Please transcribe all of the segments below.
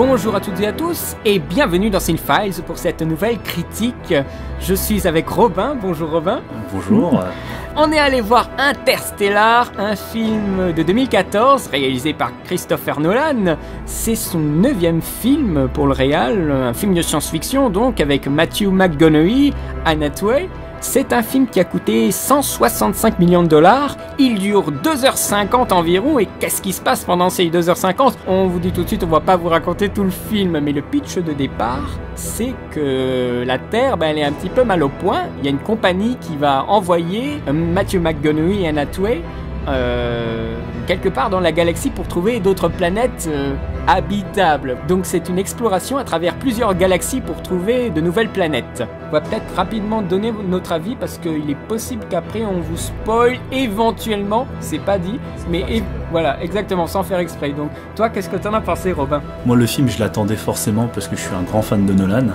Bonjour à toutes et à tous et bienvenue dans Cinefiles pour cette nouvelle critique. Je suis avec Robin. Bonjour Robin. Bonjour. On est allé voir Interstellar, un film de 2014 réalisé par Christopher Nolan. C'est son 9e film pour le réal, un film de science-fiction donc avec Matthew McConaughey, Anne Hathaway. C'est un film qui a coûté 165 millions de dollars, il dure 2h50 environ, et qu'est-ce qui se passe pendant ces 2h50 ? On vous dit tout de suite, on va pas vous raconter tout le film, mais le pitch de départ, c'est que la Terre, elle est un petit peu mal au point. Il y a une compagnie qui va envoyer Matthew McConaughey et Anne Hathaway quelque part dans la galaxie pour trouver d'autres planètes habitables. Donc c'est une exploration à travers plusieurs galaxies pour trouver de nouvelles planètes. On va peut-être rapidement donner notre avis parce qu'il est possible qu'après on vous spoil éventuellement, c'est pas dit, mais voilà, exactement, sans faire exprès. Donc toi, qu'est-ce que t'en as pensé, Robin ? Moi, le film, je l'attendais forcément parce que je suis un grand fan de Nolan.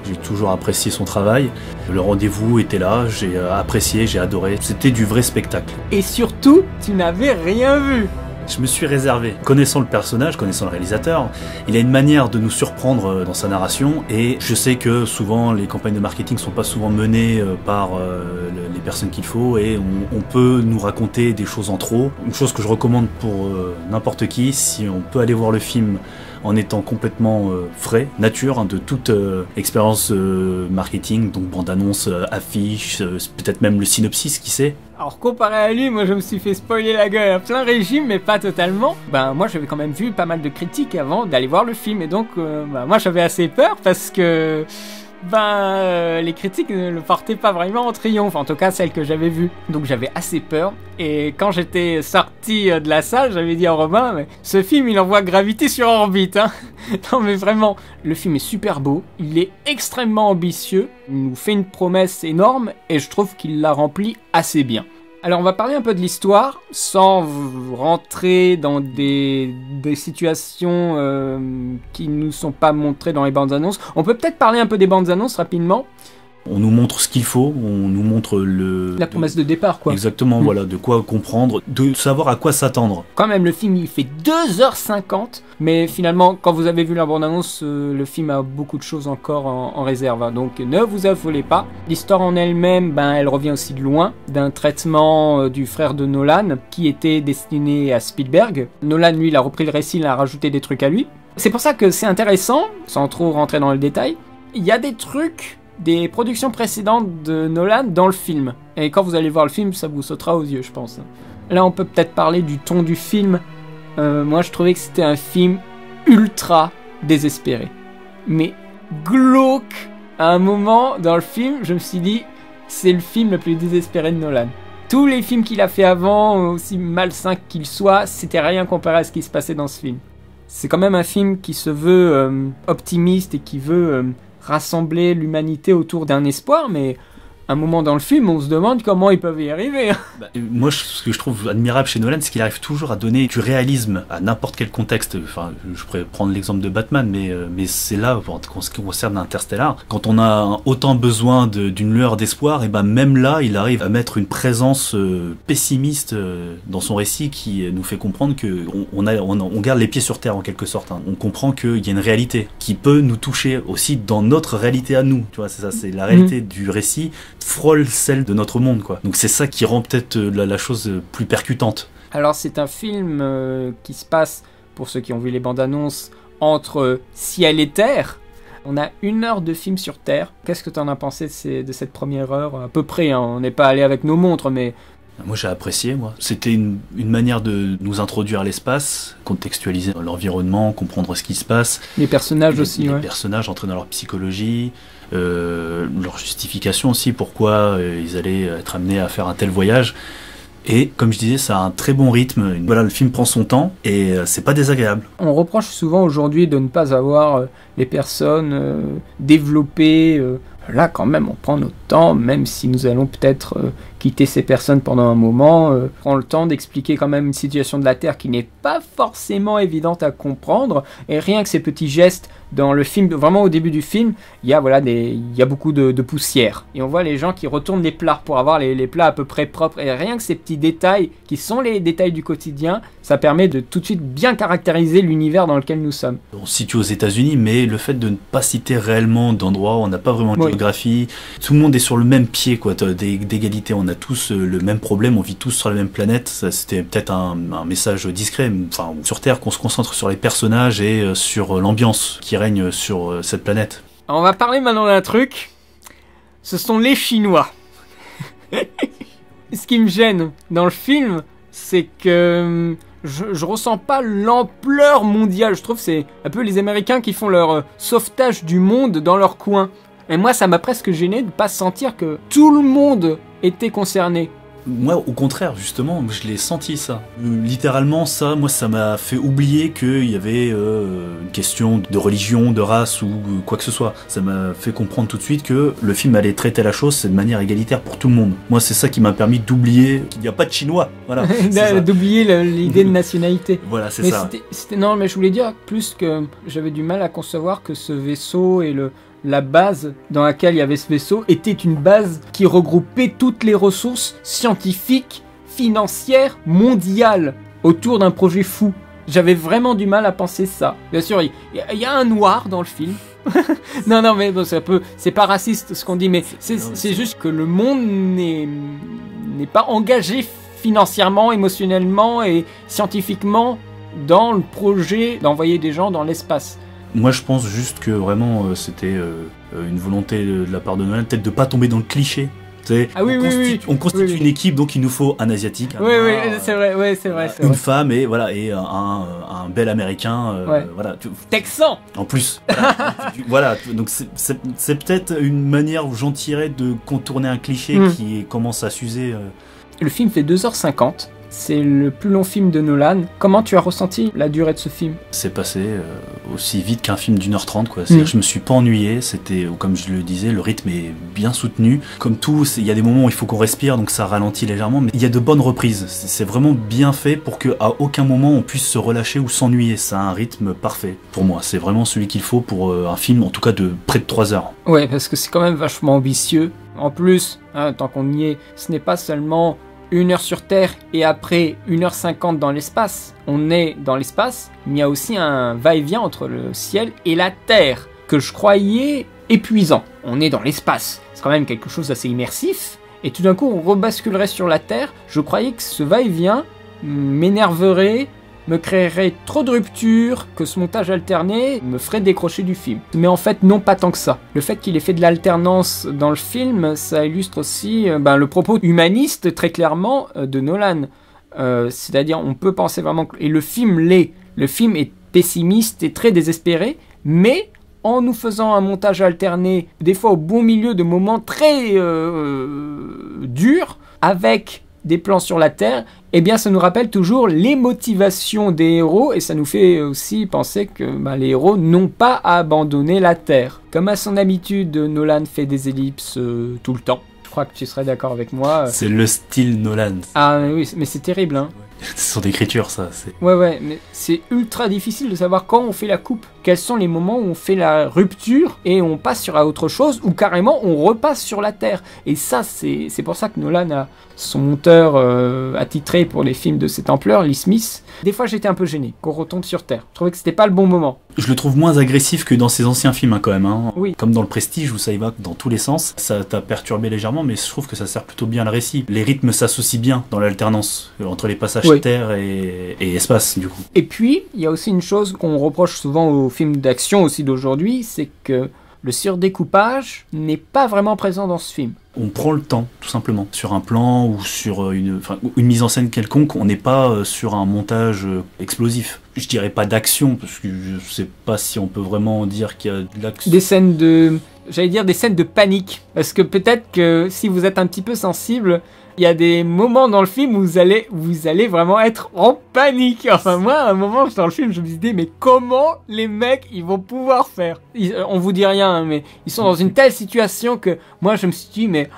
J'ai toujours apprécié son travail. Le rendez-vous était là, j'ai apprécié, j'ai adoré. C'était du vrai spectacle. Et surtout, tu n'avais rien vu. Je me suis réservé. Connaissant le personnage, connaissant le réalisateur, il a une manière de nous surprendre dans sa narration, et je sais que souvent les campagnes de marketing sont pas souvent menées par les personnes qu'il faut, et on peut nous raconter des choses en trop. Une chose que je recommande pour n'importe qui, si on peut aller voir le film en étant complètement frais, nature, de toute expérience marketing, donc bande-annonce, affiche, peut-être même le synopsis, qui sait. Alors comparé à lui, moi je me suis fait spoiler la gueule à plein régime, mais pas totalement. Moi j'avais quand même vu pas mal de critiques avant d'aller voir le film, et donc moi j'avais assez peur parce que les critiques ne le portaient pas vraiment en triomphe, en tout cas celles que j'avais vues. Donc j'avais assez peur, et quand j'étais sorti de la salle, j'avais dit à Robin, mais ce film il envoie Gravity sur orbite, hein. Non mais vraiment, le film est super beau, il est extrêmement ambitieux, il nous fait une promesse énorme, et je trouve qu'il la remplit assez bien. Alors on va parler un peu de l'histoire, sans rentrer dans des situations qui ne nous sont pas montrées dans les bandes annonces. On peut peut-être parler un peu des bandes annonces rapidement. On nous montre ce qu'il faut, on nous montre la promesse de départ, quoi. Exactement, voilà, de quoi comprendre, de savoir à quoi s'attendre. Quand même, le film, il fait 2h50, mais finalement, quand vous avez vu la bande-annonce, le film a beaucoup de choses encore en réserve, hein, donc ne vous affolez pas. L'histoire en elle-même, elle revient aussi de loin, d'un traitement du frère de Nolan, qui était destiné à Spielberg. Nolan, lui, il a repris le récit, il a rajouté des trucs à lui. C'est pour ça que c'est intéressant, sans trop rentrer dans le détail. Il y a des trucs des productions précédentes de Nolan dans le film. Et quand vous allez voir le film, ça vous sautera aux yeux, je pense. Là, on peut peut-être parler du ton du film. Moi, je trouvais que c'était un film ultra désespéré. Mais glauque. À un moment, dans le film, je me suis dit, c'est le film le plus désespéré de Nolan. Tous les films qu'il a fait avant, aussi malsains qu'ils soient, c'était rien comparé à ce qui se passait dans ce film. C'est quand même un film qui se veut optimiste et qui veut rassembler l'humanité autour d'un espoir, mais à un moment dans le film, on se demande comment ils peuvent y arriver. Moi, ce que je trouve admirable chez Nolan, c'est qu'il arrive toujours à donner du réalisme à n'importe quel contexte. Enfin, je pourrais prendre l'exemple de Batman, mais c'est là, en ce qui concerne Interstellar, quand on a autant besoin d'une lueur d'espoir, et même là, il arrive à mettre une présence pessimiste dans son récit qui nous fait comprendre que on garde les pieds sur terre en quelque sorte. Hein. On comprend qu'il y a une réalité qui peut nous toucher aussi dans notre réalité à nous. Tu vois, c'est ça, c'est la réalité du récit frôle celle de notre monde, quoi. Donc c'est ça qui rend peut-être la chose plus percutante. Alors c'est un film qui se passe, pour ceux qui ont vu les bandes annonces, entre ciel et terre. On a 1 heure de film sur Terre. Qu'est-ce que tu en as pensé de cette première heure ? À peu près, hein. On n'est pas allé avec nos montres, mais... Moi j'ai apprécié, C'était une manière de nous introduire à l'espace, contextualiser l'environnement, comprendre ce qui se passe. Les personnages aussi, les personnages, entrer dans leur psychologie, leur justification aussi, pourquoi ils allaient être amenés à faire un tel voyage. Et comme je disais, ça a un très bon rythme. Voilà, le film prend son temps et c'est pas désagréable. On reproche souvent aujourd'hui de ne pas avoir les personnes développées. Là, quand même, on prend notre temps, même si nous allons peut-être quitter ces personnes pendant un moment. Prend le temps d'expliquer quand même une situation de la Terre qui n'est pas forcément évidente à comprendre. Et rien que ces petits gestes dans le film, vraiment au début du film, il y a, voilà, il y a beaucoup de poussière. Et on voit les gens qui retournent les plats pour avoir les plats à peu près propres. Et rien que ces petits détails, qui sont les détails du quotidien, ça permet de tout de suite bien caractériser l'univers dans lequel nous sommes. On se situe aux États-Unis, mais le fait de ne pas citer réellement d'endroits, on n'a pas vraiment de géographie. Tout le monde est sur le même pied, quoi, d'égalité. On a tous le même problème, on vit tous sur la même planète. Ça, c'était peut-être un message discret. Enfin, sur Terre, qu'on se concentre sur les personnages et sur l'ambiance qui règne sur cette planète. Alors, on va parler maintenant d'un truc. Ce sont les Chinois. Ce qui me gêne dans le film, c'est que je ressens pas l'ampleur mondiale. Je trouve que c'est un peu les Américains qui font leur sauvetage du monde dans leur coin. Et moi, ça m'a presque gêné de pas sentir que tout le monde était concerné. Moi, au contraire, justement, je l'ai senti, ça. Littéralement, ça, moi, ça m'a fait oublier qu'il y avait une question de religion, de race ou quoi que ce soit. Ça m'a fait comprendre tout de suite que le film allait traiter la chose de manière égalitaire pour tout le monde. Moi, c'est ça qui m'a permis d'oublier qu'il n'y a pas de Chinois. Voilà. D'oublier l'idée de nationalité. Voilà, c'est mais ça. Non, mais je voulais dire plus que j'avais du mal à concevoir que ce vaisseau et la base dans laquelle il y avait ce vaisseau était une base qui regroupait toutes les ressources scientifiques, financières, mondiales autour d'un projet fou. J'avais vraiment du mal à penser ça. Bien sûr, il y a un noir dans le film. non, mais bon, c'est pas raciste ce qu'on dit, mais c'est juste que le monde n'est pas engagé financièrement, émotionnellement et scientifiquement dans le projet d'envoyer des gens dans l'espace. Moi, je pense juste que vraiment, c'était une volonté de la part de Nolan, peut-être de pas tomber dans le cliché. On constitue une équipe, donc il nous faut un asiatique, c'est vrai. Une femme et voilà et un bel américain, voilà. Texan. En plus, voilà. Donc c'est peut-être une manière gentille de contourner un cliché qui commence à s'user. Le film fait 2h50. C'est le plus long film de Nolan. Comment tu as ressenti la durée de ce film ? C'est passé aussi vite qu'un film d'1h30, quoi. C'est-à-dire que je me suis pas ennuyé. C'était, comme je le disais, le rythme est bien soutenu. Comme tout, il y a des moments où il faut qu'on respire, donc ça ralentit légèrement. Mais il y a de bonnes reprises. C'est vraiment bien fait pour qu'à aucun moment on puisse se relâcher ou s'ennuyer. Ça a un rythme parfait pour moi. C'est vraiment celui qu'il faut pour un film, en tout cas de près de 3 heures. Ouais, parce que c'est quand même vachement ambitieux. En plus, tant qu'on y est, ce n'est pas seulement 1 heure sur Terre et après 1h50 dans l'espace. On est dans l'espace, mais il y a aussi un va-et-vient entre le ciel et la Terre que je croyais épuisant. On est dans l'espace, c'est quand même quelque chose d'assez immersif, et tout d'un coup on rebasculerait sur la Terre. Je croyais que ce va-et-vient m'énerverait, me créerait trop de ruptures, que ce montage alterné me ferait décrocher du film. Mais en fait, non, pas tant que ça. Le fait qu'il ait fait de l'alternance dans le film, ça illustre aussi le propos humaniste, très clairement, de Nolan. C'est-à-dire, on peut penser vraiment... Et le film l'est. Le film est pessimiste et très désespéré, mais en nous faisant un montage alterné, des fois au bon milieu de moments très durs, avec des plans sur la Terre, eh bien ça nous rappelle toujours les motivations des héros et ça nous fait aussi penser que les héros n'ont pas abandonné la Terre. Comme à son habitude, Nolan fait des ellipses tout le temps. Je crois que tu serais d'accord avec moi. C'est le style Nolan. Ah oui, mais c'est terrible, hein. C'est son écriture, ça. Ouais, mais c'est ultra difficile de savoir quand on fait la coupe. Quels sont les moments où on fait la rupture et on passe sur autre chose ou carrément on repasse sur la Terre. Et ça, c'est pour ça que Nolan a son monteur attitré pour les films de cette ampleur, Lee Smith. Des fois, j'étais un peu gêné qu'on retombe sur Terre. Je trouvais que c'était pas le bon moment. Je le trouve moins agressif que dans ses anciens films, quand même. Hein. Oui. Comme dans Le Prestige, où ça y va dans tous les sens. Ça t'a perturbé légèrement, mais je trouve que ça sert plutôt bien le récit. Les rythmes s'associent bien dans l'alternance entre les passages Terre et espace, du coup. Et puis, il y a aussi une chose qu'on reproche souvent aux films d'action aussi d'aujourd'hui, c'est que le surdécoupage n'est pas vraiment présent dans ce film. On prend le temps, tout simplement. Sur un plan ou sur une mise en scène quelconque, on n'est pas sur un montage explosif. Je dirais pas d'action, parce que je sais pas si on peut vraiment dire qu'il y a de l'action. Des scènes de... J'allais dire des scènes de panique. Parce que peut-être que si vous êtes un petit peu sensible, il y a des moments dans le film où vous allez vraiment être en panique. Enfin, moi, à un moment dans le film, je me disais, mais comment les mecs, ils vont pouvoir faire ? On vous dit rien, mais ils sont dans une telle situation que moi, je me suis dit, mais...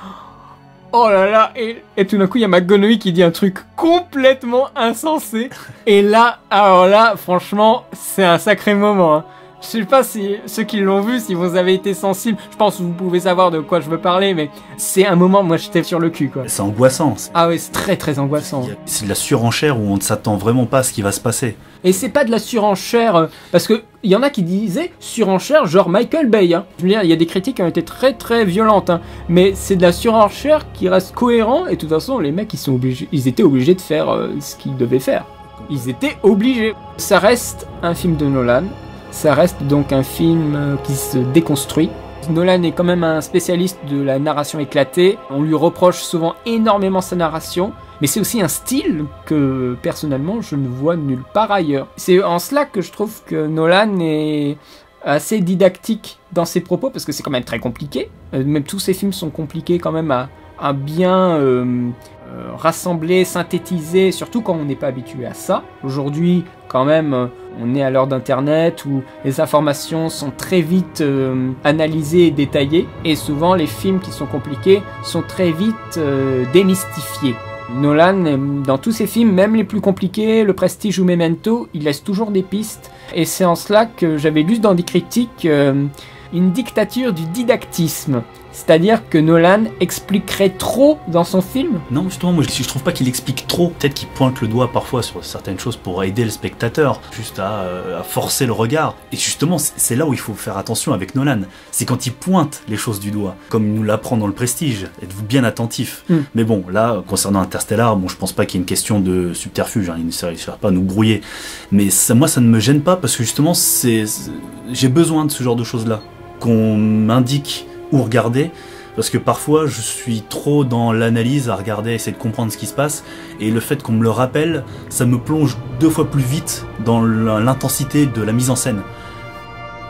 Oh là là, et tout d'un coup, il y a McGonaghy qui dit un truc complètement insensé. Et là, alors là, franchement, c'est un sacré moment, hein. Je sais pas si ceux qui l'ont vu, si vous avez été sensibles, je pense que vous pouvez savoir de quoi je veux parler, mais c'est un moment, moi j'étais sur le cul quoi. C'est angoissant. Ah oui, c'est très très angoissant. C'est de la surenchère où on ne s'attend vraiment pas à ce qui va se passer. Et c'est pas de la surenchère, parce que il y en a qui disaient surenchère genre Michael Bay. Hein. Je veux dire, il y a des critiques qui ont été très très violentes, hein. Mais c'est de la surenchère qui reste cohérent, et de toute façon les mecs ils étaient obligés de faire ce qu'ils devaient faire. Ils étaient obligés. Ça reste un film de Nolan. Ça reste donc un film qui se déconstruit. Nolan est quand même un spécialiste de la narration éclatée. On lui reproche souvent énormément sa narration, mais c'est aussi un style que personnellement je ne vois nulle part ailleurs. C'est en cela que je trouve que Nolan est assez didactique dans ses propos, parce que c'est quand même très compliqué. Même tous ses films sont compliqués quand même à bien rassembler, synthétiser, surtout quand on n'est pas habitué à ça. Aujourd'hui, quand même, on est à l'heure d'Internet où les informations sont très vite analysées et détaillées, et souvent les films qui sont compliqués sont très vite démystifiés. Nolan, dans tous ses films, même les plus compliqués, Le Prestige ou Memento, il laisse toujours des pistes, et c'est en cela que j'avais lu dans des critiques une dictature du didactisme. C'est-à-dire que Nolan expliquerait trop dans son film. Non, justement, moi je trouve pas qu'il explique trop. Peut-être qu'il pointe le doigt parfois sur certaines choses pour aider le spectateur, juste à forcer le regard. Et justement, c'est là où il faut faire attention avec Nolan. C'est quand il pointe les choses du doigt, comme il nous l'apprend dans Le Prestige. Êtes-vous bien attentif. Mais bon, là, concernant Interstellar, bon, je pense pas qu'il y ait une question de subterfuge. Hein, il ne cherche pas à nous brouiller. Mais ça, moi, ça ne me gêne pas parce que justement, j'ai besoin de ce genre de choses-là. Qu'on m'indique où regarder, parce que parfois je suis trop dans l'analyse à regarder, à essayer de comprendre ce qui se passe, et le fait qu'on me le rappelle, ça me plonge 2 fois plus vite dans l'intensité de la mise en scène.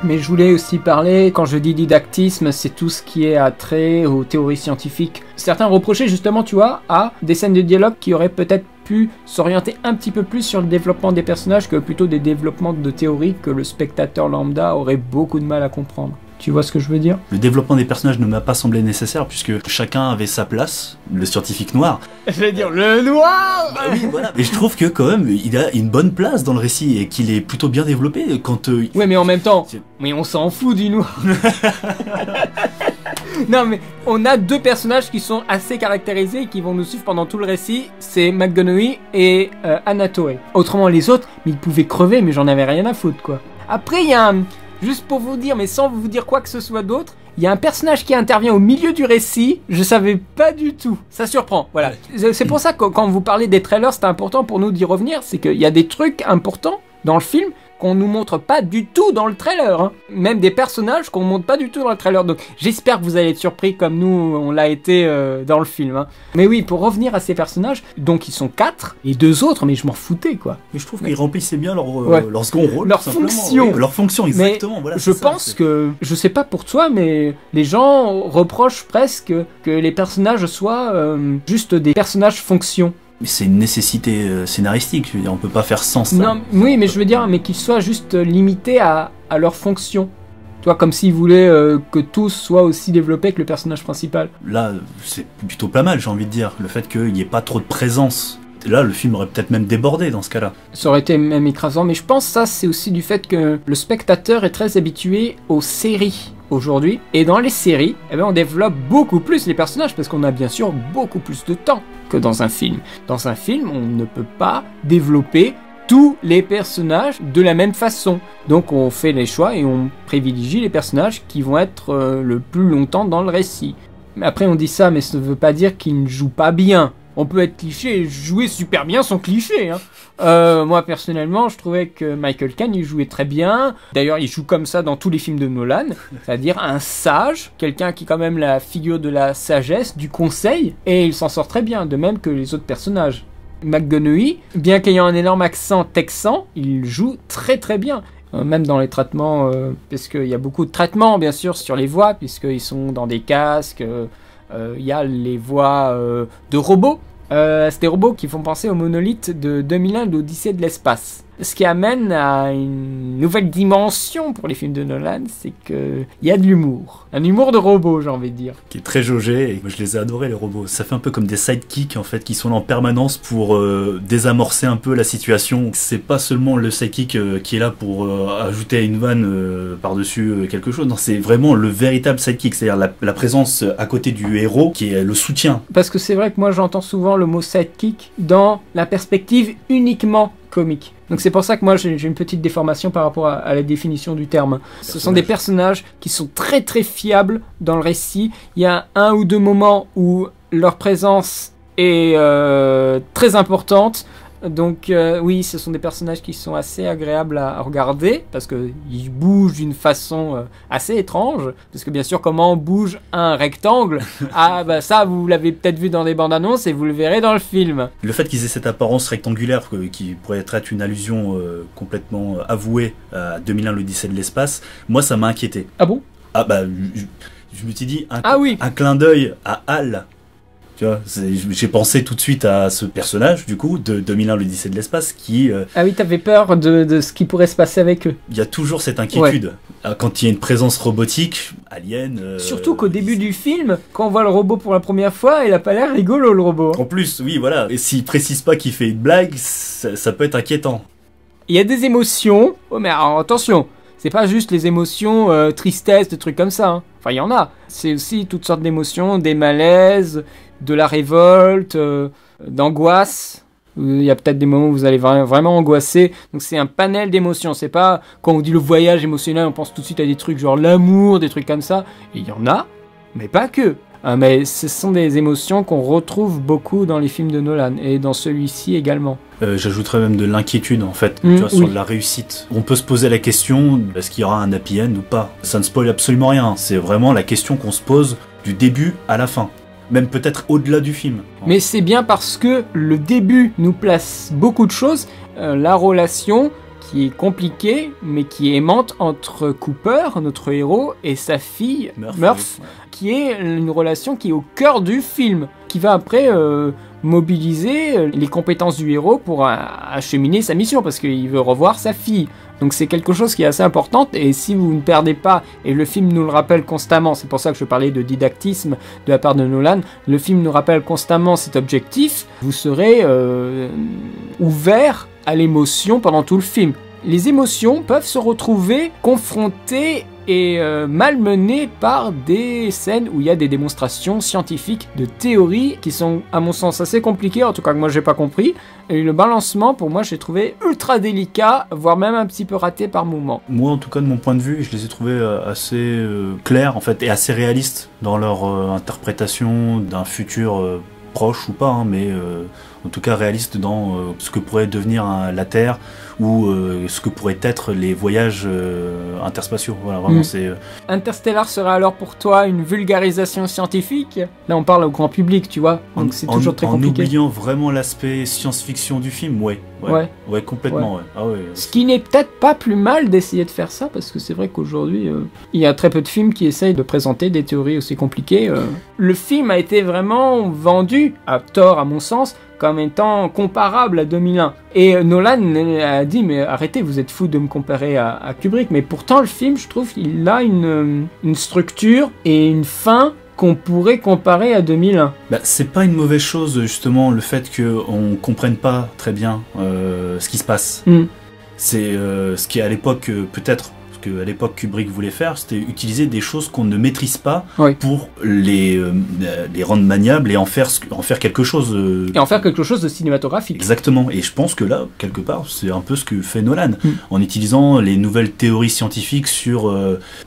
Mais je voulais aussi parler, quand je dis didactisme, c'est tout ce qui est attrait aux théories scientifiques. Certains reprochaient justement, tu vois, à des scènes de dialogue qui auraient peut-être pu s'orienter un petit peu plus sur le développement des personnages que plutôt des développements de théories que le spectateur lambda aurait beaucoup de mal à comprendre. Tu vois ce que je veux dire? Le développement des personnages ne m'a pas semblé nécessaire puisque chacun avait sa place, le scientifique noir. Je vais dire le noir. Bah oui, voilà. Et je trouve que quand même, il a une bonne place dans le récit et qu'il est plutôt bien développé quand... Ouais, mais en même temps, mais on s'en fout du noir. Non, mais on a 2 personnages qui sont assez caractérisés et qui vont nous suivre pendant tout le récit. C'est McGonaghy et Anna Torv. Autrement, les autres, mais ils pouvaient crever, mais j'en avais rien à foutre, quoi. Après, il y a un... Juste pour vous dire, mais sans vous dire quoi que ce soit d'autre, il y a un personnage qui intervient au milieu du récit, je savais pas du tout. Ça surprend, voilà. C'est pour ça que quand vous parlez des trailers, c'est important pour nous d'y revenir, c'est qu'il y a des trucs importants dans le film qu'on nous montre pas du tout dans le trailer, hein. Même des personnages qu'on montre pas du tout dans le trailer. Donc j'espère que vous allez être surpris comme nous on l'a été dans le film, hein. Mais oui, pour revenir à ces personnages, donc ils sont 4 et 2 autres, mais je m'en foutais quoi. Mais je trouve qu'ils remplissaient bien leur second rôle, leur fonction. Oui, leur fonction, exactement. Mais voilà, je pense que, je sais pas pour toi, mais les gens reprochent presque que les personnages soient juste des personnages fonction. Mais c'est une nécessité scénaristique, je veux dire, on peut pas faire sans ça. Non, oui, mais je veux dire, mais qu'ils soient juste limités à leur fonction. Tu vois, comme s'ils voulaient que tous soient aussi développés que le personnage principal. Là, c'est plutôt pas mal, j'ai envie de dire, le fait qu'il n'y ait pas trop de présence. Là, le film aurait peut-être même débordé dans ce cas-là. Ça aurait été même écrasant, mais je pense que ça, c'est aussi du fait que le spectateur est très habitué aux séries aujourd'hui. Et dans les séries, eh ben, on développe beaucoup plus les personnages, parce qu'on a bien sûr beaucoup plus de temps que dans un film. Dans un film, on ne peut pas développer tous les personnages de la même façon. Donc on fait les choix et on privilégie les personnages qui vont être le plus longtemps dans le récit. Mais après on dit ça, mais ça ne veut pas dire qu'ils ne jouent pas bien. On peut être cliché et jouer super bien son cliché, hein. Moi personnellement, je trouvais que Michael Caine il jouait très bien. D'ailleurs, il joue comme ça dans tous les films de Nolan, c'est-à-dire un sage, quelqu'un qui est quand même la figure de la sagesse, du conseil, et il s'en sort très bien, de même que les autres personnages. McGonaghy, bien qu'ayant un énorme accent texan, il joue très très bien. Même dans les traitements, parce qu'il y a beaucoup de traitements bien sûr sur les voix, puisqu'ils sont dans des casques, il y a les voix de robots. C'est des robots qui font penser aux monolithes de 2001 d'Odyssée de l'espace. Ce qui amène à une nouvelle dimension pour les films de Nolan, c'est qu'il y a de l'humour. Un humour de robot, j'ai envie de dire. Qui est très jaugé, et je les ai adorés les robots. Ça fait un peu comme des sidekicks en fait, qui sont là en permanence pour désamorcer un peu la situation. C'est pas seulement le sidekick qui est là pour ajouter à une vanne par-dessus quelque chose. Non, c'est vraiment le véritable sidekick, c'est-à-dire la présence à côté du héros qui est le soutien. Parce que c'est vrai que moi j'entends souvent le mot sidekick dans la perspective uniquement comique. Donc c'est pour ça que moi j'ai une petite déformation par rapport à la définition du terme. Ce sont des personnages qui sont très très fiables dans le récit. Il y a un ou deux moments où leur présence est très importante. Donc oui, ce sont des personnages qui sont assez agréables à regarder parce qu'ils bougent d'une façon assez étrange. Parce que bien sûr, comment bouge un rectangle? Ah bah ça, vous l'avez peut-être vu dans des bandes annonces et vous le verrez dans le film. Le fait qu'ils aient cette apparence rectangulaire qui pourrait être une allusion complètement avouée à 2001 l'Odyssée de l'espace, moi ça m'a inquiété. Ah bon? Ah bah je me suis dit oui. Un clin d'œil à Hal. Tu vois, j'ai pensé tout de suite à ce personnage, du coup, de 2001 l'Odyssée de l'espace, qui... Ah oui, t'avais peur de ce qui pourrait se passer avec eux. Il y a toujours cette inquiétude. Ouais. Quand il y a une présence robotique, alien... Surtout qu'au début du film, quand on voit le robot pour la première fois, il a pas l'air rigolo, le robot. En plus, oui, voilà. Et s'il précise pas qu'il fait une blague, ça peut être inquiétant. Il y a des émotions... Oh, mais alors, attention, c'est pas juste les émotions tristesse, des trucs comme ça. Hein. Enfin, il y en a. C'est aussi toutes sortes d'émotions, des malaises... de la révolte, d'angoisse. Il y a peut-être des moments où vous allez vraiment angoisser. Donc c'est un panel d'émotions. C'est pas quand on dit le voyage émotionnel, on pense tout de suite à des trucs genre l'amour, des trucs comme ça. Et il y en a, mais pas que. Mais ce sont des émotions qu'on retrouve beaucoup dans les films de Nolan et dans celui-ci également. J'ajouterais même de l'inquiétude en fait, tu vois, sur la réussite. On peut se poser la question, est-ce qu'il y aura un happy end ou pas? Ça ne spoil absolument rien. C'est vraiment la question qu'on se pose du début à la fin. Même peut-être au-delà du film. Mais c'est bien parce que le début nous place beaucoup de choses. La relation qui est compliquée, mais qui est aimante entre Cooper, notre héros, et sa fille, Murph, qui est une relation qui est au cœur du film, qui va après mobiliser les compétences du héros pour acheminer sa mission, parce qu'il veut revoir sa fille. Donc c'est quelque chose qui est assez important, et si vous ne perdez pas, et le film nous le rappelle constamment, c'est pour ça que je parlais de didactisme de la part de Nolan, le film nous rappelle constamment cet objectif, vous serez ouvert à l'émotion pendant tout le film. Les émotions peuvent se retrouver confrontées et malmenées par des scènes où il y a des démonstrations scientifiques de théories qui sont à mon sens assez compliquées, en tout cas que moi j'ai pas compris. Et le balancement pour moi j'ai trouvé ultra délicat, voire même un petit peu raté par moments. Moi en tout cas de mon point de vue je les ai trouvés assez clairs en fait et assez réalistes dans leur interprétation d'un futur proche ou pas, hein, mais en tout cas réaliste dans ce que pourrait devenir la Terre ou ce que pourraient être les voyages interspatiaux. Voilà, vraiment, c'est... Interstellar sera alors pour toi une vulgarisation scientifique? Là, on parle au grand public, tu vois, donc c'est toujours très compliqué. En oubliant vraiment l'aspect science-fiction du film, ouais, complètement, ouais. Ah, ouais. Ce qui n'est peut-être pas plus mal d'essayer de faire ça, parce que c'est vrai qu'aujourd'hui, il y a très peu de films qui essayent de présenter des théories aussi compliquées. Le film a été vraiment vendu, à tort à mon sens, comme étant comparable à 2001. Et Nolan a dit, mais arrêtez, vous êtes fous de me comparer à Kubrick. Mais pourtant, le film, je trouve qu'il a une structure et une fin qu'on pourrait comparer à 2001. Bah, c'est pas une mauvaise chose, justement, le fait qu'on comprenne pas très bien ce qui se passe. C'est ce qui, à l'époque, peut-être, qu'à l'époque Kubrick voulait faire, c'était utiliser des choses qu'on ne maîtrise pas pour les rendre maniables et en faire quelque chose. Et en faire quelque chose de cinématographique. Exactement. Et je pense que là, quelque part, c'est un peu ce que fait Nolan. En utilisant les nouvelles théories scientifiques sur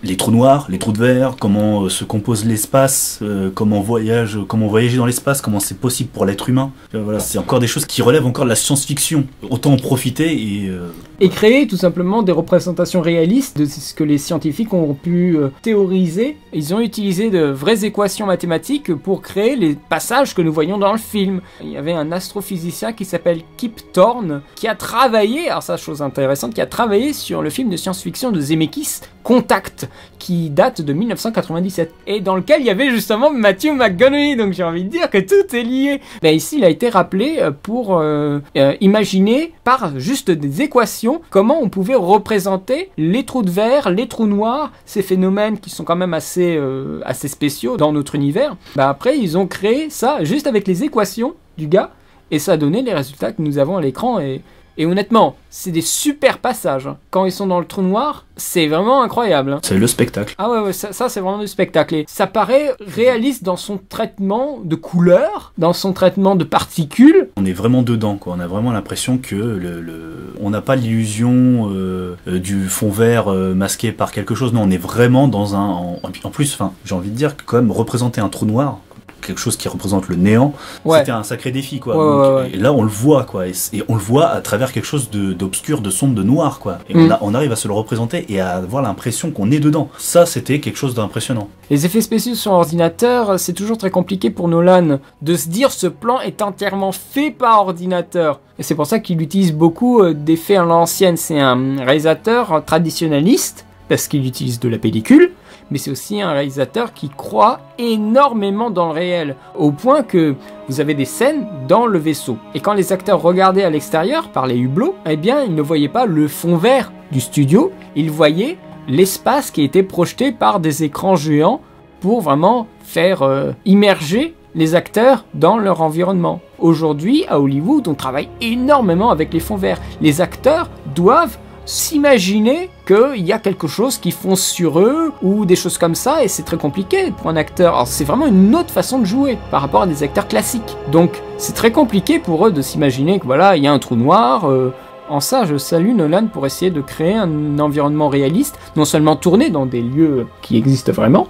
les trous noirs, les trous de verre, comment se compose l'espace, comment voyager dans l'espace, comment c'est possible pour l'être humain. Voilà, c'est encore des choses qui relèvent encore de la science-fiction. Autant en profiter et créer tout simplement des représentations réalistes de ce que les scientifiques ont pu théoriser. Ils ont utilisé de vraies équations mathématiques pour créer les passages que nous voyons dans le film. Il y avait un astrophysicien qui s'appelle Kip Thorne qui a travaillé, alors ça chose intéressante, qui a travaillé sur le film de science-fiction de Zemeckis Contact, qui date de 1997, et dans lequel il y avait justement Matthew McConaughey, donc j'ai envie de dire que tout est lié. Ben ici, il a été rappelé pour imaginer par juste des équations comment on pouvait représenter les trous de verre, les trous noirs, ces phénomènes qui sont quand même assez spéciaux dans notre univers. Ben après, ils ont créé ça juste avec les équations du gars, et ça a donné les résultats que nous avons à l'écran, et honnêtement, c'est des super passages. Quand ils sont dans le trou noir, c'est vraiment incroyable. C'est le spectacle. Ah ouais, ça c'est vraiment du spectacle. Et ça paraît réaliste dans son traitement de couleurs, dans son traitement de particules. On est vraiment dedans, quoi. On a vraiment l'impression que on n'a pas l'illusion du fond vert masqué par quelque chose. Non, on est vraiment dans un... En plus, j'ai envie de dire que quand même représenter un trou noir, quelque chose qui représente le néant, c'était un sacré défi, quoi. Donc, et là on le voit, quoi, et on le voit à travers quelque chose d'obscur, de sombre, de noir, quoi, et on arrive à se le représenter et à avoir l'impression qu'on est dedans. Ça, c'était quelque chose d'impressionnant. Les effets spéciaux sur ordinateur, c'est toujours très compliqué pour Nolan de se dire ce plan est entièrement fait par ordinateur, et c'est pour ça qu'il utilise beaucoup d'effets à l'ancienne. C'est un réalisateur traditionnaliste parce qu'il utilise de la pellicule, mais c'est aussi un réalisateur qui croit énormément dans le réel, au point que vous avez des scènes dans le vaisseau. Et quand les acteurs regardaient à l'extérieur, par les hublots, eh bien, ils ne voyaient pas le fond vert du studio, ils voyaient l'espace qui était projeté par des écrans géants pour vraiment faire immerger les acteurs dans leur environnement. Aujourd'hui, à Hollywood, on travaille énormément avec les fonds verts. Les acteurs doivent s'imaginer qu'il y a quelque chose qui fonce sur eux ou des choses comme ça, et c'est très compliqué pour un acteur. Alors c'est vraiment une autre façon de jouer par rapport à des acteurs classiques, donc c'est très compliqué pour eux de s'imaginer que voilà, il y a un trou noir. En ça, je salue Nolan pour essayer de créer un environnement réaliste, non seulement tourné dans des lieux qui existent vraiment,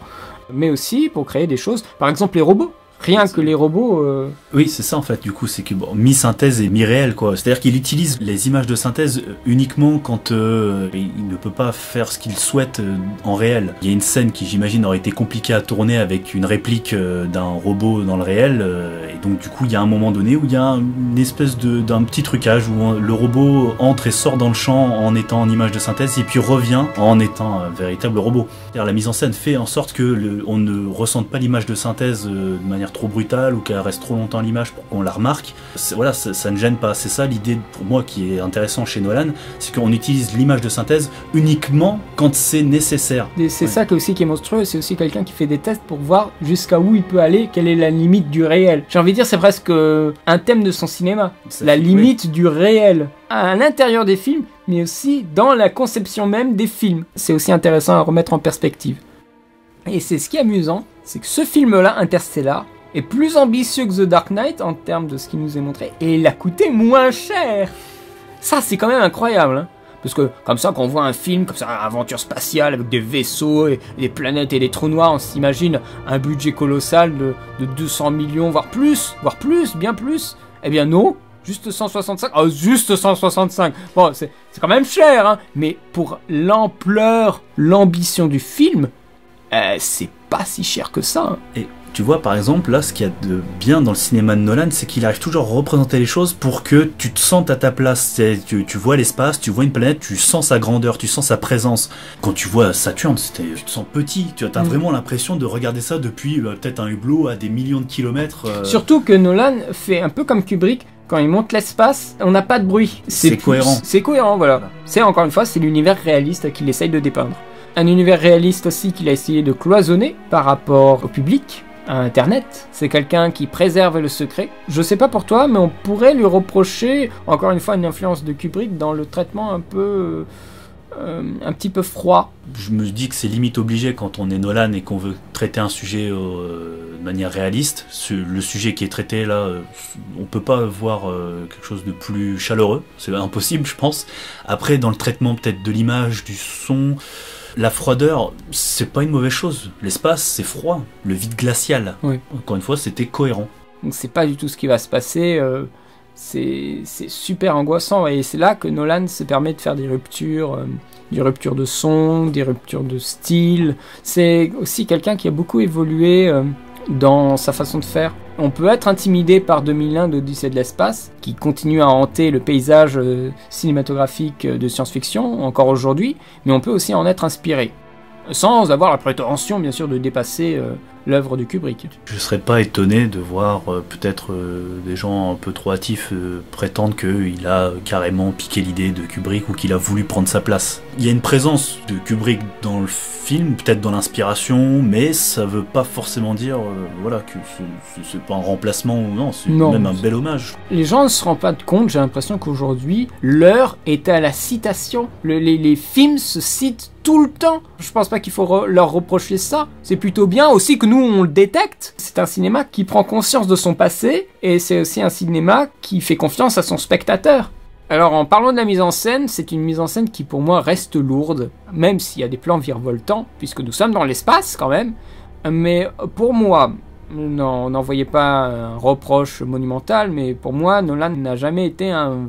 mais aussi pour créer des choses, par exemple les robots. Rien que les robots... Oui, c'est ça en fait, du coup, c'est que mi-synthèse et mi-réel, quoi. C'est-à-dire qu'il utilise les images de synthèse uniquement quand il ne peut pas faire ce qu'il souhaite en réel. Il y a une scène qui, j'imagine, aurait été compliquée à tourner avec une réplique d'un robot dans le réel, et donc du coup, il y a un moment donné où il y a une espèce d'un petit trucage où le robot entre et sort dans le champ en étant en image de synthèse, et puis revient en étant un véritable robot. C'est-à-dire la mise en scène fait en sorte que on ne ressente pas l'image de synthèse de manière trop brutale ou qu'elle reste trop longtemps à l'image pour qu'on la remarque. Voilà, ça ne gêne pas. C'est ça l'idée pour moi qui est intéressant chez Nolan, c'est qu'on utilise l'image de synthèse uniquement quand c'est nécessaire. C'est ça aussi qui est monstrueux, c'est aussi quelqu'un qui fait des tests pour voir jusqu'à où il peut aller, quelle est la limite du réel. J'ai envie de dire, c'est presque un thème de son cinéma, la limite du réel à l'intérieur des films, mais aussi dans la conception même des films. C'est aussi intéressant à remettre en perspective. Et c'est ce qui est amusant, c'est que ce film-là, Interstellar, est plus ambitieux que The Dark Knight en termes de ce qui nous est montré, et il a coûté moins cher. Ça, c'est quand même incroyable, hein. Parce que, comme ça, quand on voit un film, comme ça, une aventure spatiale, avec des vaisseaux, et des planètes et des trous noirs, on s'imagine un budget colossal de 200 millions, voire plus, bien plus. Eh bien non, juste 165. Oh, juste 165. Bon, c'est quand même cher, hein. Mais pour l'ampleur, l'ambition du film, c'est pas si cher que ça, hein. Et tu vois, par exemple, là, ce qu'il y a de bien dans le cinéma de Nolan, c'est qu'il arrive toujours à représenter les choses pour que tu te sentes à ta place. Tu vois l'espace, tu vois une planète, tu sens sa grandeur, tu sens sa présence. Quand tu vois Saturne, tu te sens petit. Tu as vraiment l'impression de regarder ça depuis peut-être un hublot à des millions de kilomètres. Surtout que Nolan fait un peu comme Kubrick. Quand il monte l'espace, on n'a pas de bruit. C'est cohérent. C'est cohérent, voilà. C'est encore une fois, c'est l'univers réaliste qu'il essaye de dépeindre. Un univers réaliste aussi qu'il a essayé de cloisonner par rapport au public, à Internet. C'est quelqu'un qui préserve le secret. Je sais pas pour toi, mais on pourrait lui reprocher, encore une fois, une influence de Kubrick dans le traitement un petit peu froid. Je me dis que c'est limite obligé quand on est Nolan et qu'on veut traiter un sujet de manière réaliste. Le sujet qui est traité là, on peut pas voir quelque chose de plus chaleureux. C'est impossible, je pense. Après, dans le traitement peut-être de l'image, du son... La froideur, c'est pas une mauvaise chose. L'espace, c'est froid. Le vide glacial. Oui. Encore une fois, c'était cohérent. Donc c'est pas du tout ce qui va se passer. C'est super angoissant. Et c'est là que Nolan se permet de faire des ruptures de son, des ruptures de style. C'est aussi quelqu'un qui a beaucoup évolué dans sa façon de faire. On peut être intimidé par 2001 d'Odyssée de l'espace, qui continue à hanter le paysage cinématographique de science-fiction encore aujourd'hui, mais on peut aussi en être inspiré. sans avoir la prétention, bien sûr, de dépasser l'œuvre de Kubrick. Je serais pas étonné de voir peut-être des gens un peu trop hâtifs prétendre qu'il a carrément piqué l'idée de Kubrick ou qu'il a voulu prendre sa place. Il y a une présence de Kubrick dans le film, peut-être dans l'inspiration, mais ça veut pas forcément dire voilà, que c'est pas un remplacement ou non, c'est même un bel hommage. Les gens ne se rendent pas compte, j'ai l'impression qu'aujourd'hui, l'heure est à la citation. Les films se citent tout le temps. Je pense pas qu'il faut leur reprocher ça. C'est plutôt bien aussi que nous, on le détecte. C'est un cinéma qui prend conscience de son passé, et c'est aussi un cinéma qui fait confiance à son spectateur. Alors, en parlant de la mise en scène, c'est une mise en scène qui, pour moi, reste lourde, même s'il y a des plans virevoltants, puisque nous sommes dans l'espace, quand même. Mais pour moi, n'en voyez pas un reproche monumental, mais pour moi, Nolan n'a jamais été un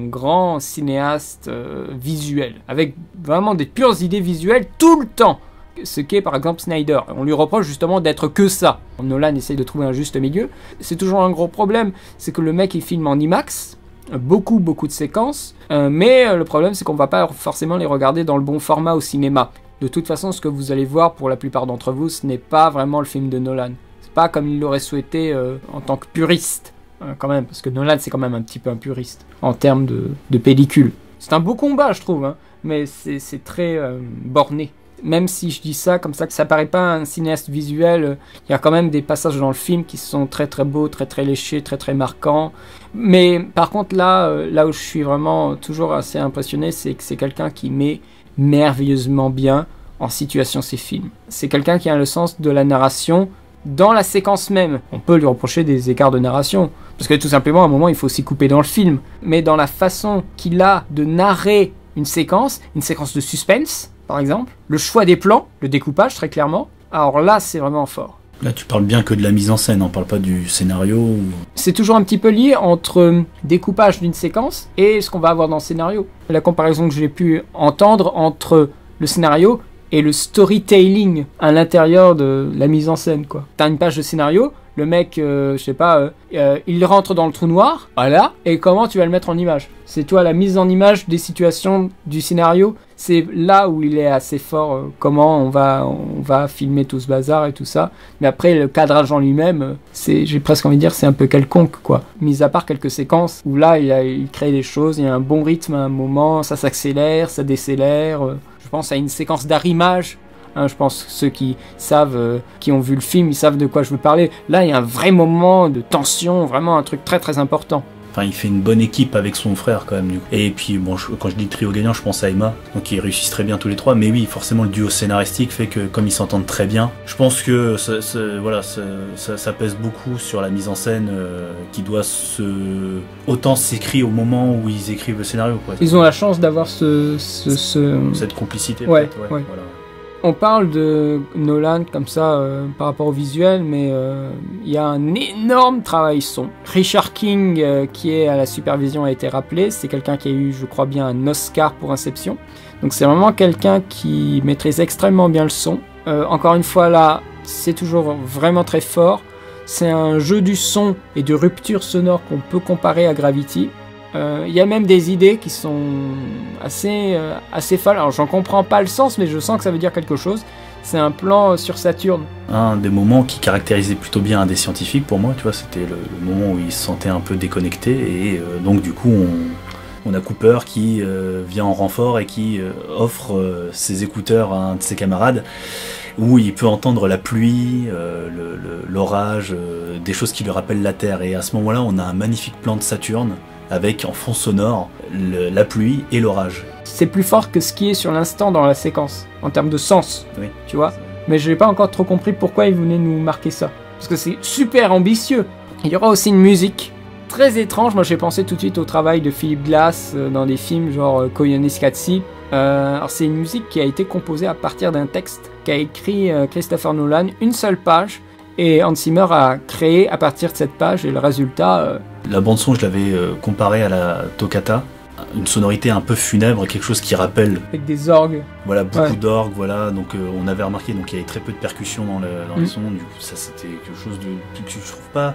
grand cinéaste visuel, avec vraiment des pures idées visuelles tout le temps. Ce qu'est par exemple Snyder. On lui reproche justement d'être que ça. Nolan essaye de trouver un juste milieu. C'est toujours un gros problème, c'est que le mec il filme en IMAX, beaucoup de séquences, mais le problème c'est qu'on va pas forcément les regarder dans le bon format au cinéma. De toute façon, ce que vous allez voir pour la plupart d'entre vous, ce n'est pas vraiment le film de Nolan. C'est pas comme il l'aurait souhaité en tant que puriste, quand même, parce que Nolan c'est quand même un petit peu un puriste en termes de pellicule. C'est un beau combat, je trouve, hein, mais c'est très borné. Même si je dis ça comme ça, que ça paraît pas un cinéaste visuel, il y a quand même des passages dans le film qui sont très beaux, très léchés, très marquants. Mais par contre là où je suis vraiment toujours assez impressionné, c'est que c'est quelqu'un qui met merveilleusement bien en situation ses films. C'est quelqu'un qui a le sens de la narration dans la séquence même. On peut lui reprocher des écarts de narration, parce que tout simplement à un moment il faut aussi couper dans le film. Mais dans la façon qu'il a de narrer une séquence de suspense, par exemple, le choix des plans, le découpage très clairement, alors là c'est vraiment fort. Là tu parles bien que de la mise en scène, on parle pas du scénario ou... C'est toujours un petit peu lié entre découpage d'une séquence et ce qu'on va avoir dans le scénario. La comparaison que j'ai pu entendre entre le scénario et le storytelling à l'intérieur de la mise en scène, quoi. T'as une page de scénario, le mec, je sais pas, il rentre dans le trou noir, voilà, et comment tu vas le mettre en image? C'est toi la mise en image des situations du scénario, c'est là où il est assez fort, comment on va filmer tout ce bazar et tout ça. Mais après, le cadrage en lui-même, j'ai presque envie de dire, c'est un peu quelconque, quoi. Mis à part quelques séquences où là, il crée des choses, il y a un bon rythme à un moment, ça s'accélère, ça décélère. Je pense à une séquence d'arrimage. Hein, je pense que ceux qui savent, qui ont vu le film, ils savent de quoi je veux parler. Là, il y a un vrai moment de tension, vraiment un truc très important. Enfin, il fait une bonne équipe avec son frère quand même. Du coup. Et puis, bon, quand je dis trio gagnant, je pense à Emma, donc ils réussissent très bien tous les trois. Mais oui, forcément, le duo scénaristique fait que, comme ils s'entendent très bien, je pense que ça pèse beaucoup sur la mise en scène qui doit autant s'écrire au moment où ils écrivent le scénario. Quoi. Ils ont la chance d'avoir cette complicité. Ouais. Voilà. On parle de Nolan comme ça par rapport au visuel, mais il y a un énorme travail son. Richard King, qui est à la supervision, a été rappelé. C'est quelqu'un qui a eu, je crois bien, un Oscar pour Inception. Donc c'est vraiment quelqu'un qui maîtrise extrêmement bien le son. Encore une fois là, c'est toujours vraiment très fort. C'est un jeu du son et de rupture sonore qu'on peut comparer à Gravity. Il y a même des idées qui sont assez folles. Alors j'en comprends pas le sens, mais je sens que ça veut dire quelque chose. C'est un plan sur Saturne. Un des moments qui caractérisait plutôt bien un des scientifiques pour moi, tu vois, c'était le moment où il se sentait un peu déconnecté. Et donc du coup, on a Cooper qui vient en renfort et qui offre ses écouteurs à un de ses camarades, où il peut entendre la pluie, l'orage, des choses qui lui rappellent la Terre. Et à ce moment-là, on a un magnifique plan de Saturne, avec en fond sonore la pluie et l'orage. C'est plus fort que ce qui est sur l'instant dans la séquence, en termes de sens, oui. Tu vois. Mais je n'ai pas encore trop compris pourquoi ils venaient nous marquer ça. Parce que c'est super ambitieux. Il y aura aussi une musique très étrange. Moi j'ai pensé tout de suite au travail de Philip Glass dans des films genre Koyaanisqatsi. Alors c'est une musique qui a été composée à partir d'un texte qu'a écrit Christopher Nolan, une seule page. Et Hans Zimmer a créé à partir de cette page, et le résultat... La bande-son, je l'avais comparé à la toccata, une sonorité un peu funèbre, quelque chose qui rappelle... Avec des orgues. Voilà, beaucoup d'orgues, voilà, donc on avait remarqué, donc il y avait très peu de percussions dans les sons, du coup ça c'était quelque chose que je trouve pas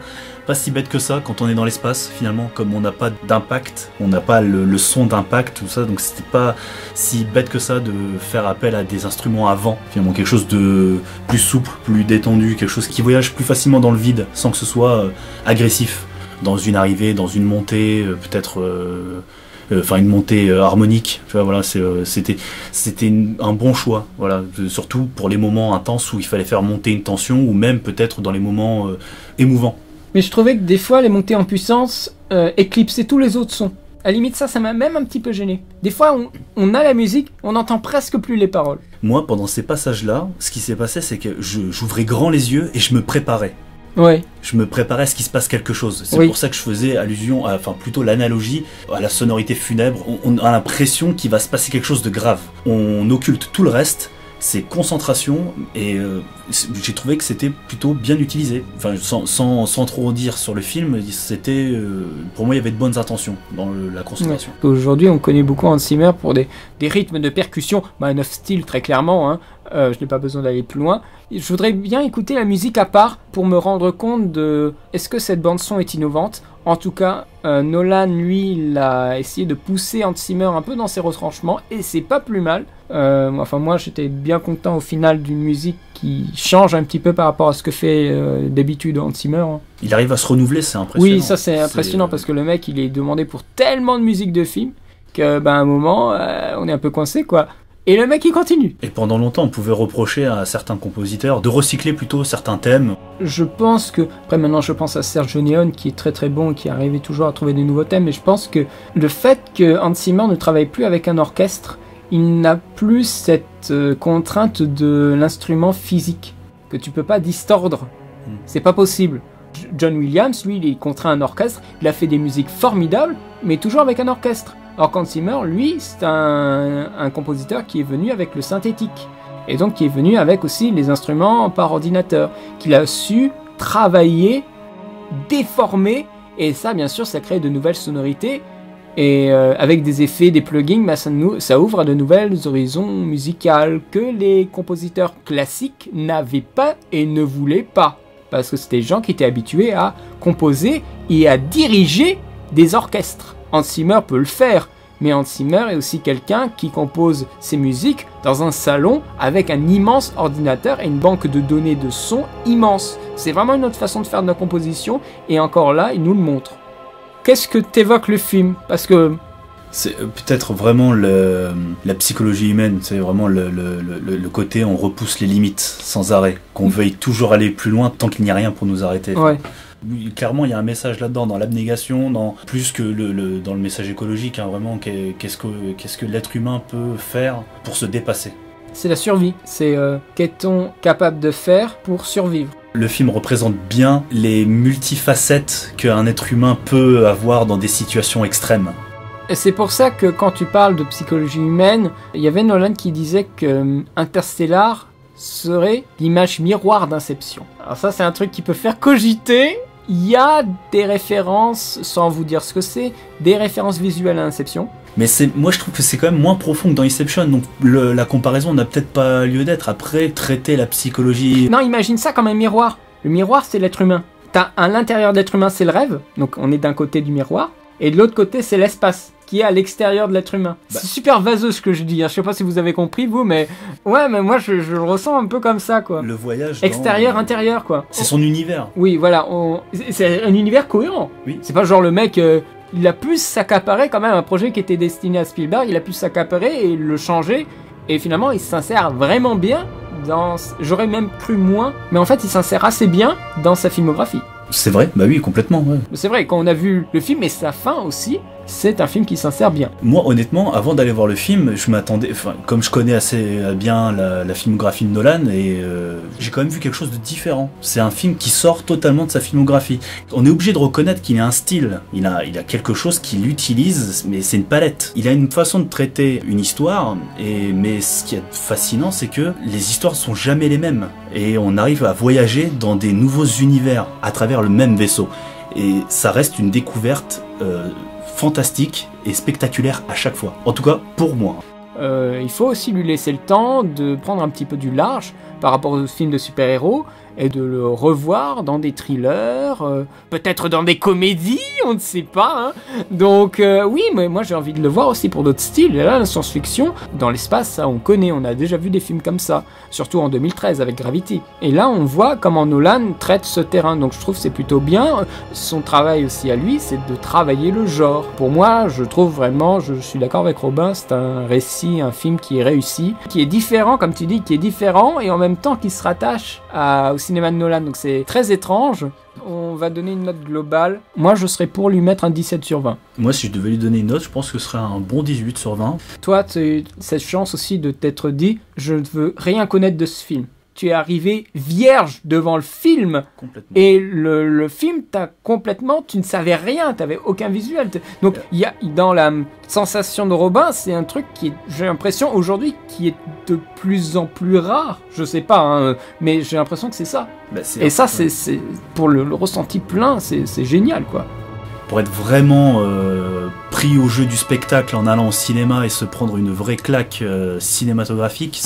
si bête que ça quand on est dans l'espace, finalement, comme on n'a pas d'impact, on n'a pas le son d'impact, tout ça, donc c'était pas si bête que ça de faire appel à des instruments avant, finalement, quelque chose de plus souple, plus détendu, quelque chose qui voyage plus facilement dans le vide, sans que ce soit agressif, dans une arrivée, dans une montée, peut-être... une montée harmonique, tu vois, voilà, c'était un bon choix, voilà, surtout pour les moments intenses où il fallait faire monter une tension, ou même peut-être dans les moments émouvants. Mais je trouvais que des fois les montées en puissance éclipsaient tous les autres sons. À la limite ça m'a même un petit peu gêné. Des fois on a la musique, on n'entend presque plus les paroles. Moi, pendant ces passages-là, ce qui s'est passé, c'est que j'ouvrais grand les yeux et je me préparais. Ouais. Je me préparais à ce qu'il se passe quelque chose. C'est pour ça que je faisais allusion, plutôt l'analogie à la sonorité funèbre. On a l'impression qu'il va se passer quelque chose de grave. On occulte tout le reste, c'est concentration, et j'ai trouvé que c'était plutôt bien utilisé. Enfin, sans trop dire sur le film, c'était pour moi il y avait de bonnes intentions dans la concentration. Ouais. Aujourd'hui, on connaît beaucoup Hans Zimmer pour des rythmes de percussion, Man of Steel très clairement. Hein. Je n'ai pas besoin d'aller plus loin. Je voudrais bien écouter la musique à part pour me rendre compte de est-ce que cette bande son est innovante. En tout cas, Nolan, lui, il a essayé de pousser Hans Zimmer un peu dans ses retranchements et c'est pas plus mal. Moi, j'étais bien content au final d'une musique qui change un petit peu par rapport à ce que fait d'habitude Hans Zimmer. Hein. Il arrive à se renouveler, c'est impressionnant. Oui, ça c'est impressionnant parce que le mec, il est demandé pour tellement de musique de film qu'à un moment, on est un peu coincé, quoi. Et le mec il continue. Et pendant longtemps on pouvait reprocher à certains compositeurs de recycler plutôt certains thèmes. Je pense que, après maintenant je pense à Sergio Leone qui est très très bon, qui arrivait toujours à trouver de nouveaux thèmes, mais je pense que le fait que Hans Zimmer ne travaille plus avec un orchestre, il n'a plus cette contrainte de l'instrument physique, que tu peux pas distordre. C'est pas possible. John Williams, lui, il est contraint à un orchestre, il a fait des musiques formidables, mais toujours avec un orchestre. Alors qu'Hans Zimmer, lui, c'est un compositeur qui est venu avec le synthétique. Et donc qui est venu avec aussi les instruments par ordinateur. Qu'il a su travailler, déformer. Et ça, bien sûr, ça crée de nouvelles sonorités. Et avec des effets, des plugins, ça ouvre à de nouvelles horizons musicales que les compositeurs classiques n'avaient pas et ne voulaient pas. Parce que c'était des gens qui étaient habitués à composer et à diriger des orchestres. Hans Zimmer peut le faire, mais Hans Zimmer est aussi quelqu'un qui compose ses musiques dans un salon avec un immense ordinateur et une banque de données de son immense. C'est vraiment une autre façon de faire de la composition, et encore là, il nous le montre. Qu'est-ce que t'évoques le film? Parce que... C'est peut-être vraiment la psychologie humaine, c'est vraiment le côté on repousse les limites sans arrêt, qu'on veuille toujours aller plus loin tant qu'il n'y a rien pour nous arrêter. Ouais. Clairement, il y a un message là-dedans, dans l'abnégation, plus que dans le message écologique, hein, vraiment, qu'est-ce que l'être humain peut faire pour se dépasser. C'est la survie, c'est qu'est-on capable de faire pour survivre. Le film représente bien les multifacettes qu'un être humain peut avoir dans des situations extrêmes. Et c'est pour ça que quand tu parles de psychologie humaine, il y avait Nolan qui disait que Interstellar serait l'image miroir d'Inception. Alors ça, c'est un truc qui peut faire cogiter. Il y a des références, sans vous dire ce que c'est, des références visuelles à Inception. Mais moi je trouve que c'est quand même moins profond que dans Inception, donc la comparaison n'a peut-être pas lieu d'être. Après, traiter la psychologie... Non, imagine ça comme un miroir. Le miroir, c'est l'être humain. À l'intérieur de l'être humain, c'est le rêve, donc on est d'un côté du miroir, et de l'autre côté, c'est l'espace, qui est à l'extérieur de l'être humain. C'est super vaseux ce que je dis, hein. Je sais pas si vous avez compris vous, mais ouais, mais moi je le ressens un peu comme ça, quoi. Le voyage extérieur, intérieur, quoi. C'est son univers. Oui, voilà, c'est un univers cohérent. Oui. C'est pas genre le mec, il a pu s'accaparer quand même un projet qui était destiné à Spielberg, il a pu s'accaparer et le changer, et finalement il s'insère vraiment bien j'aurais même cru moins, mais en fait il s'insère assez bien dans sa filmographie. C'est vrai, bah oui, complètement, ouais. C'est vrai, quand on a vu le film et sa fin aussi, c'est un film qui s'insère bien. Moi, honnêtement, avant d'aller voir le film, je m'attendais, comme je connais assez bien la filmographie de Nolan, et j'ai quand même vu quelque chose de différent. C'est un film qui sort totalement de sa filmographie. On est obligé de reconnaître qu'il a un style, il a quelque chose qu'il utilise, mais c'est une palette. Il a une façon de traiter une histoire, mais ce qui est fascinant, c'est que les histoires sont jamais les mêmes, et on arrive à voyager dans des nouveaux univers à travers le même vaisseau. Et ça reste une découverte fantastique et spectaculaire à chaque fois. En tout cas, pour moi. Il faut aussi lui laisser le temps de prendre un petit peu du large par rapport aux films de super-héros et de le revoir dans des thrillers, peut-être dans des comédies, on ne sait pas. Hein. Donc oui, mais moi j'ai envie de le voir aussi pour d'autres styles. Et là, la science-fiction, dans l'espace, ça on connaît, on a déjà vu des films comme ça, surtout en 2013 avec Gravity. Et là, on voit comment Nolan traite ce terrain, donc je trouve que c'est plutôt bien. Son travail aussi à lui, c'est de travailler le genre. Pour moi, je trouve vraiment, je suis d'accord avec Robin, c'est un récit, un film qui est réussi, qui est différent, comme tu dis, qui est différent, et en même temps qui se rattache au cinéma de Nolan, donc c'est très étrange. On va donner une note globale. Moi, je serais pour lui mettre un 17 sur 20. Moi, si je devais lui donner une note, je pense que ce serait un bon 18 sur 20. Toi, tu as eu cette chance aussi de t'être dit, je ne veux rien connaître de ce film. Tu es arrivé vierge devant le film. Complètement. Et le film, tu ne savais rien, tu n'avais aucun visuel. Donc, il y a, dans la sensation de Robin, c'est un truc qui est, j'ai l'impression, aujourd'hui, qui est de plus en plus rare. Je sais pas, hein, mais j'ai l'impression que c'est ça. Bah, et ça, c'est pour le ressenti plein, c'est génial, quoi. Pour être vraiment pris au jeu du spectacle en allant au cinéma et se prendre une vraie claque cinématographique,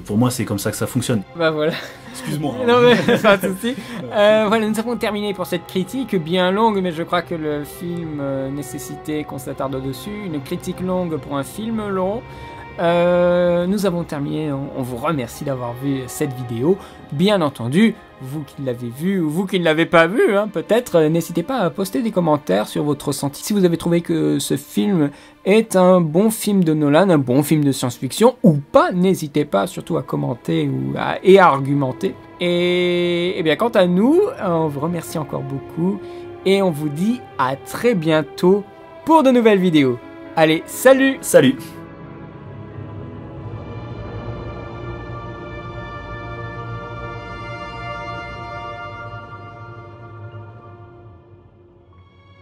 pour moi c'est comme ça que ça fonctionne. Bah voilà. Excuse-moi. Non mais pas de souci. Voilà, nous avons terminé pour cette critique bien longue, mais je crois que le film nécessitait qu'on s'attarde dessus. Une critique longue pour un film long. Nous avons terminé, on vous remercie d'avoir vu cette vidéo. Bien entendu, vous qui l'avez vu ou vous qui ne l'avez pas vu, hein, peut-être, n'hésitez pas à poster des commentaires sur votre ressenti. Si vous avez trouvé que ce film est un bon film de Nolan, un bon film de science-fiction ou pas, n'hésitez pas surtout à commenter et à argumenter. Et bien quant à nous, on vous remercie encore beaucoup et on vous dit à très bientôt pour de nouvelles vidéos. Allez, salut! Salut!